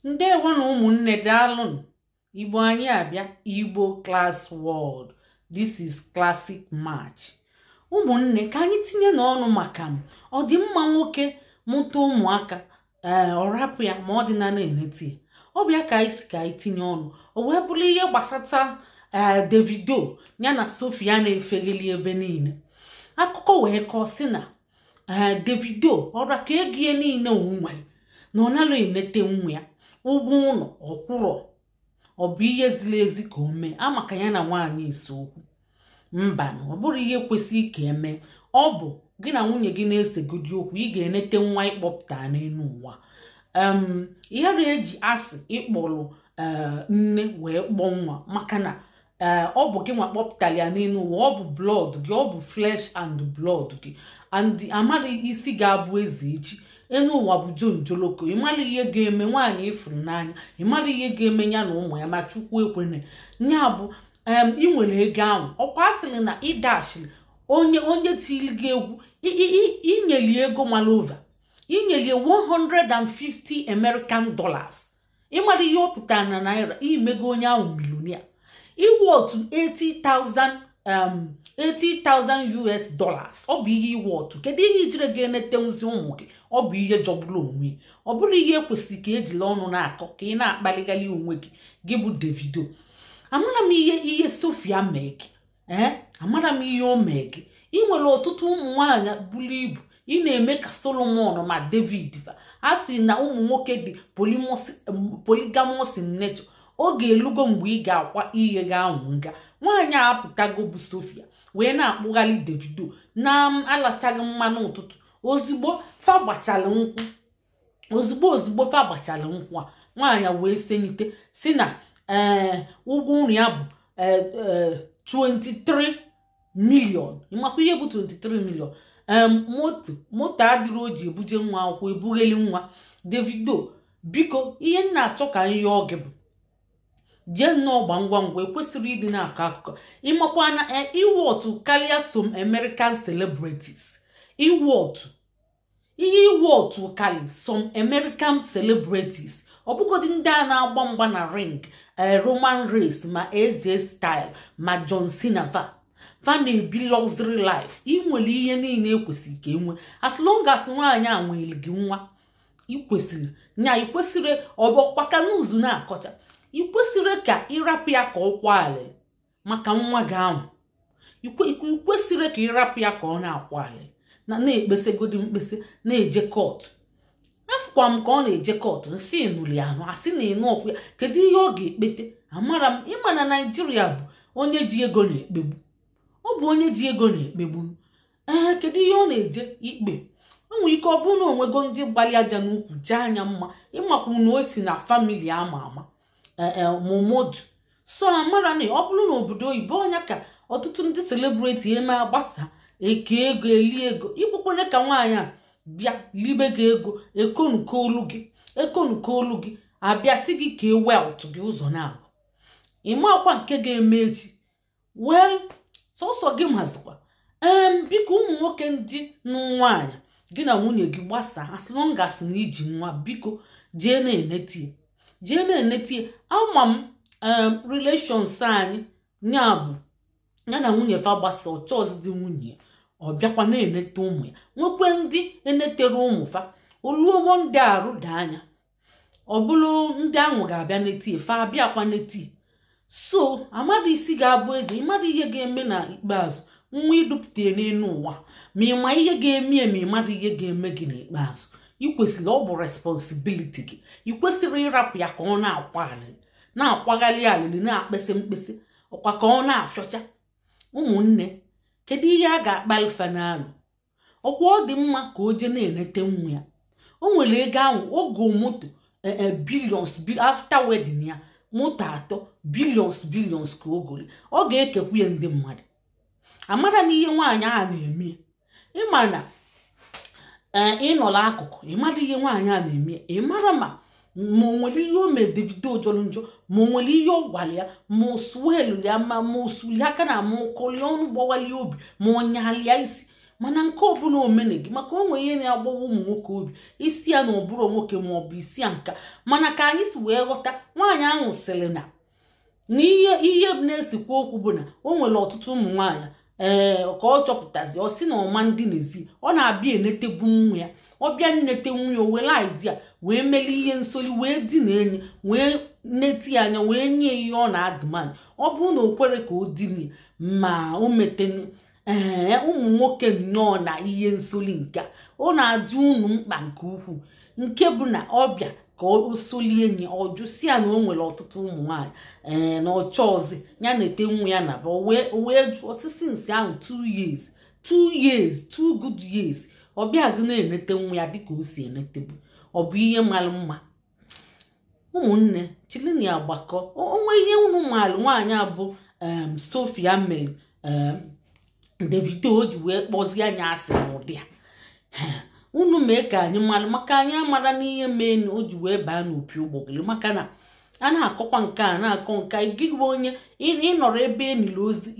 Ndewo na ụmụnne daalụnụ. Igbo anyị abịa Igbo Class World. This is Classic Match. Ụmụnne ka anyị tinye n'ọnụ maka ọ dị mma nwoke mụta ụmụaka ọ rapụ ya ma ọ dị na na-eneti. Ọ bịa ka anyị tinye ọnụ. O wee bụrụ ihe gbasata Davido ya na Sophia na-efegeli ebe niile. Akụkọ wee kọọ sị na Davido ọra ka ego ya niile onwe na ọ nalụ enete nwa ya. Ụgwọ ụlọ ọkwụrọ ọ bụ ihe ziri ezi ka o mee amaka ya na nwaanyị ise okwu mba na ọ bụrụ ihe kwesịrị ka eme. Ọ bụ gị na nwunye gị na-esegodi okwu ị ga-enete nwa ịkpọpụta n'elu ụwa. Ihe eji asị ịkpọrọ nne wee kpọọ nwa maka na ọ bụ gị nwa kpọpụtara ya n'elu ụwa. Ọ bụ blood gị, ọ bụ flesh and blood gị, and amaghị isi ga-abụ eze echi. Enu ụwa bụ jonjoloko. Ịmara ihe ga-eme nwaanyị ifuru n'anya, ịmara ihe ga-eme ya na ụmụ ya ma Chukwu ekwene. Nya bụ ị nwere ego ahụ ọkwa asịrị na ịdashiri onye tiri gị egwu inyeli ego malova inyelie $150 American dollars. Ịmara ihe ọ pụtara na naira imego onye ahụ milonia. Iwu otu $80,000 US dollars. Ọ bụ ihe iwu otu kedu ihe ijire ga-enete nzi ụmụ gị. Ọ bụ ihe jọgburu onwe. Ọ bụrụ ihe kwesịrị ka ejila ọnụ na-akọ ka ị na-akpaligali onwe gị gị bụ Davido. Amara m ihe Sophia mee gị amara m ihe o mee gị. Ị nwere ọtụtụ ụmụ nwaanyị buru ibu ị na-eme ka Solomon ma David a sị na ụmụ nwoke dị polygamous in nature. Ọ ga-elugo mgbe ị ga-akwa ihe ga-anwụ nga. Nwaanyị a apụtago bụ Sophia wee na-akpụghalị Davido na-alachaghị mmanụ ụtụtụ. Ozugbo fa gbachara nkwụ ozugbo fa gbachara nkwụ a nwaanyị wee senite si na ụgwọ nri ya bụ 23 million. Ịmakwa ihe bụ 23 million. Moto adịrị o ji ebuje nwa akwụkwọ ebugheli nwa. Davido biko ihe m na-achọ ka ihe ọ gị bụ jee nnọọ gba ngwa ngwa ekwesịrị ịdị na-akọ akụkọ. Ịmakwa na iwu otu karịa some American celebrities. Iwu otu karị some American celebrities. Ọ bụgodị ndị a na-agba mgba na ring Roman Reigns ma AJ Styles ma John Cena fa na-ebi luxury life. Ị nwere ihe niile ekwesịrị ka enwe as long as nwaanyị a nwere gị nwa. Ikwesịrị ọbọkwaka n'ụzụ na-akọcha. Ikwesịrị ka ịrapụ ya ka ọ kwalị maka nwa gị ahụ. Ikwesịrị ka ịrapụ ya ka ọ na-akwalị na-ekpesegodi mkpese na-eje kọtụ. Afụkwa m ka ọ na-eje kọtụ nsị nụli ahụ asị na ịnụ ọkụ ya kedu ihe ọ ga-ekpete. Amara m ịma na Naijiria bụ onye ji ego na-ekpegbu. Ọ bụ onye ji ego na-ekpegbu. Kedu ihe ọ na-eje ikpe. O nwere ike ọ bụrụ na onwego ndị gbalị aja n'ukwu jee anya mma ịmakwu na o si na famili ama Momodu. So amara na ọ bụrụ na obodo oyibo ọnya ka ọtụtụ ndị celebrity eme agbasa eke ego eli ego. Ịkpụkpọne ka nwaanyị a bịa libe gị ego ekonuko olu gị abịa si gị ka welt gị ụzọ na-abụ. Ịmakwa nke ga-eme echi. Well sọsọ gị mazikwa biko ụmụ nwoke ndị nwaanyị gị na nwunye gị gbasa as long as na iji nwa biko jee na-enetie. Ama m relations anyị ya na nwunye fa gbasa ọchọzi dị nwunye ọ bịakwa na-enete ụmụ ya. Nwekwe ndị enetere ụmụ fa oluogbo ndị arụ da anya ọ bụrụ ndị ahụ ga-abịa netie fa abịakwa netie. So amara isi ga-abụ eji ịmara ihe ga-eme na ikpeazụ nwa idupụta n'elu ụwa ma ịma ihe ga-eme ma ịmara ihe ga-eme gị n'ikpeazụ. Ikwesịrị ọ bụ responsibility gị. Ikwesịrị ịrapụ ya ka ọ na-akwaghalị alịlị na-akpesị mkpesị ọkwa ka ọ na-afịọcha. Ụmụnne kedu ihe a ga-akpali fanalụ. Ọkwa ọ dị mma ka o je na-enete nwa ya. O nwere ego ahụ ogo moto billions after wedding ya moto 3 billions ka o gori. Ọ ga-ekekwu ya ndị mmadụ. Amara na ihe nwaanyị a na-eme ịma na ịnọla akụkụ ịmara ihe nwaanyị a na-eme. Ịmara ma o nwere ihe o mee Davido jọrọ njọ ma o nwere ihe ọ gwara ya ma o suelu ya ma o suli aka na ma o kọlie ọnụ gbawali obi ma o nyalịa isi mana nke ọbụla omene gị maka onwe ihe na-agbawa ụmụ nwoke obi isi ya na ọbụrụ nwoke ma ọ bụ isi ya nka mana ka anyị si wee ghọta nwaanyị ahụ sịrị na ihe na-esikwa okwu bụ na o nwere ọtụtụ ụmụ nwaanyị ka ọ chọpụtazi ọ sị na ọma ndị n'ezi ọ na-abịa enetebu nwa ya ọ bịa nnete nwunye o were idea wee mele ihe nsoli wee dina enyi wee neti anya wee nye ihe ọ na-adụmanya ọ bụrụ na o kwere ka o dini ma o meteni ụmụ nwoke nnọọ na ihe nsoli nke ọ na-adị unu mkpa nke ukwuu nke bụ na ọbịa ka o soli enyi ọ jụsi ya na o nwere ọtụtụ ụmụ nwaanyị na ọchọ ọzọ ya na-ete nwa ya na wee jụ osisi nsị ahụ 2 years 2 good years ọ bịazi na-enete nwa ya dịka o si enetebu ọ bụ ihe mara mma ụmụnne chilini agbakọ onwe ihe unu malụ nwaanyị abụ Sophia mere Davido o ji wee kpọzie anya asị n'ụdị ya unu mee ka anyị mara maka anyị amara n'ihe mee na o ji wee baa n'opi ụgbọgịrị maka na a na-akọkwa nke a na-akọ nka gịgwa onye ịnọrọ ebe enile ozi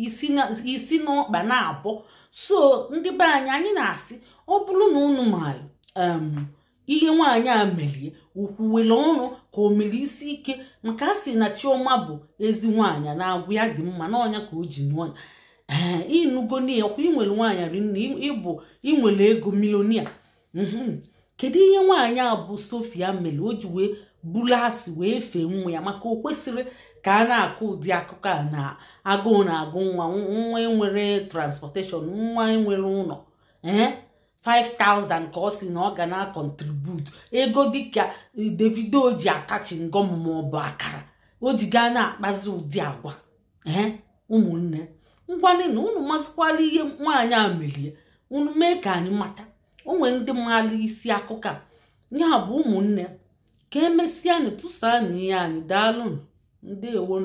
isi n'ọkpa na-abọ so ndị be anyị na-asị ọ bụrụ na unu maara ihe nwaanyị a merie ukwu were ọrụ ka o mere isi ike maka a sị na Chioma bụ ezi nwaanyị na-agwụ ya dị mma n'ọnya ka o ji nụọ ya ịnụgo n'ihe ọkwa inwere nwaanyị rinne ịbụ inwere ego milonia kedu ihe nwaanyị a bụ Sophia mere o ji wee buru asị wee fee nwa ya maka o kwesịrị ka a na-akụ ụdị akụkọ a na agụụ na-agụ nwa enwere transportation nwa enwere ụlọ 5,000 ka ọ sị na ọ ga na-akọntribute ego dịka Davido ji akachi ngọm ma ọ bụ akara o ji gaa na-akpazi ụdị agwa ụmụnne ngwanị na unu masịkwala ihe nwaanyị a merie unu mee ka anyị mata onwe ndị mmadụ isi akụkọ a ya bụ ụmụnne ka emesịa anyị tụsaa na ihe anyị daalụ ndewo.